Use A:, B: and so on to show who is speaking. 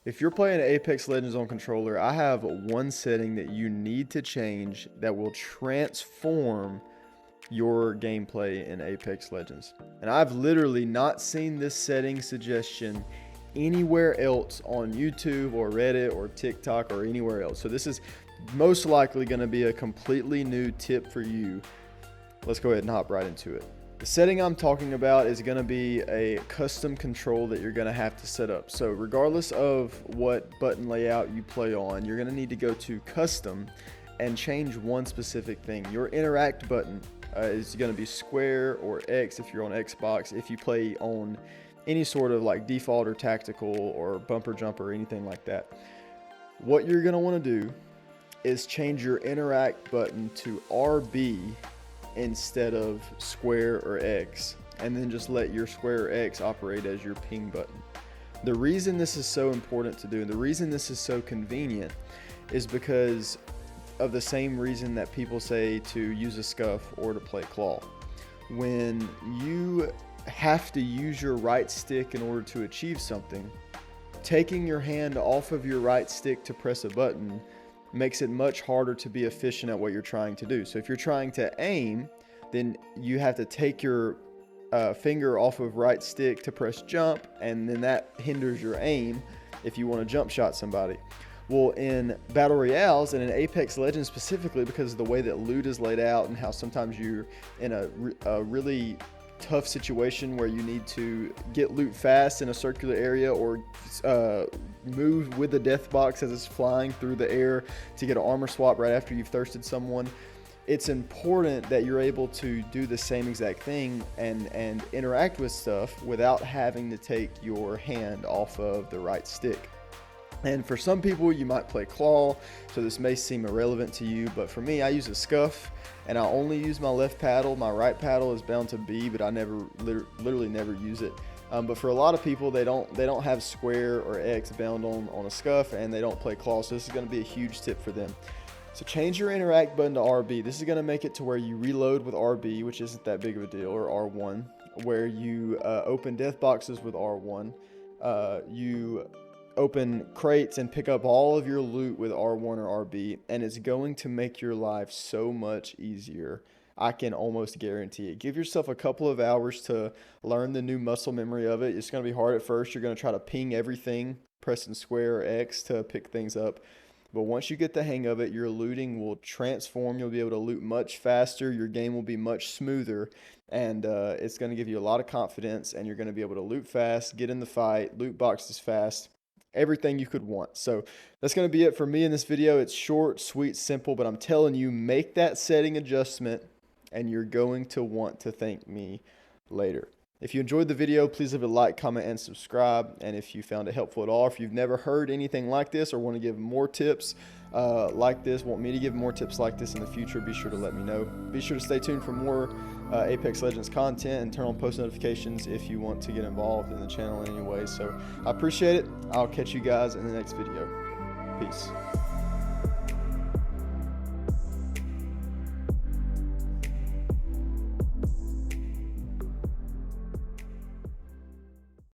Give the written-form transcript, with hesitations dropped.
A: If you're playing Apex Legends on controller, I have one setting that you need to change that will transform your gameplay in Apex Legends. And I've literally not seen this setting suggestion anywhere else on YouTube or Reddit or TikTok or anywhere else. So this is most likely going to be a completely new tip for you. Let's go ahead and hop right into it. The setting I'm talking about is going to be a custom control that you're going to have to set up. So regardless of what button layout you play on, you're going to need to go to custom and change one specific thing. Your interact button is going to be square or X if you're on Xbox. If you play on any sort of like default or tactical or bumper jumper or anything like that, what you're going to want to do is change your interact button to RB instead of square or X, and then just let your square or X operate as your ping button. The reason this is so important to do, and the reason this is so convenient, is because of the same reason that people say to use a scuff or to play claw. When you have to use your right stick in order to achieve something, taking your hand off of your right stick to press a button makes it much harder to be efficient at what you're trying to do. So if you're trying to aim, then you have to take your finger off of right stick to press jump, and then that hinders your aim if you want to jump shot somebody. Well, in Battle Royales and in Apex Legends specifically, because of the way that loot is laid out and how sometimes you're in a really tough situation where you need to get loot fast in a circular area or move with the death box as it's flying through the air to get an armor swap right after you've thirsted someone, it's important that you're able to do the same exact thing and interact with stuff without having to take your hand off of the right stick. And for some people, you might play claw, so this may seem irrelevant to you, but for me, I use a scuff, and I only use my left paddle. My right paddle is bound to B, but I literally never use it. But for a lot of people, they don't have square or X bound on a scuff, and they don't play claw, so this is going to be a huge tip for them. So change your interact button to RB. This is going to make it to where you reload with RB, which isn't that big of a deal, or R1, where you open death boxes with R1. You open crates and pick up all of your loot with R1 or RB, and it's going to make your life so much easier. I can almost guarantee it. Give yourself a couple of hours to learn the new muscle memory of it. It's going to be hard at first. You're going to try to ping everything, pressing square or X to pick things up. But once you get the hang of it, your looting will transform. You'll be able to loot much faster. Your game will be much smoother, and it's going to give you a lot of confidence, and you're going to be able to loot fast, get in the fight, loot boxes fast, everything you could want. So that's going to be it for me in this video. It's short, sweet, simple, but I'm telling you, make that setting adjustment and you're going to want to thank me later. If you enjoyed the video, please leave a like, comment, and subscribe. And if you found it helpful at all, if you've never heard anything like this or want to give more tips like this, want me to give more tips like this in the future, be sure to let me know. Be sure to stay tuned for more Apex Legends content and turn on post notifications if you want to get involved in the channel in any way. So I appreciate it. I'll catch you guys in the next video. Peace.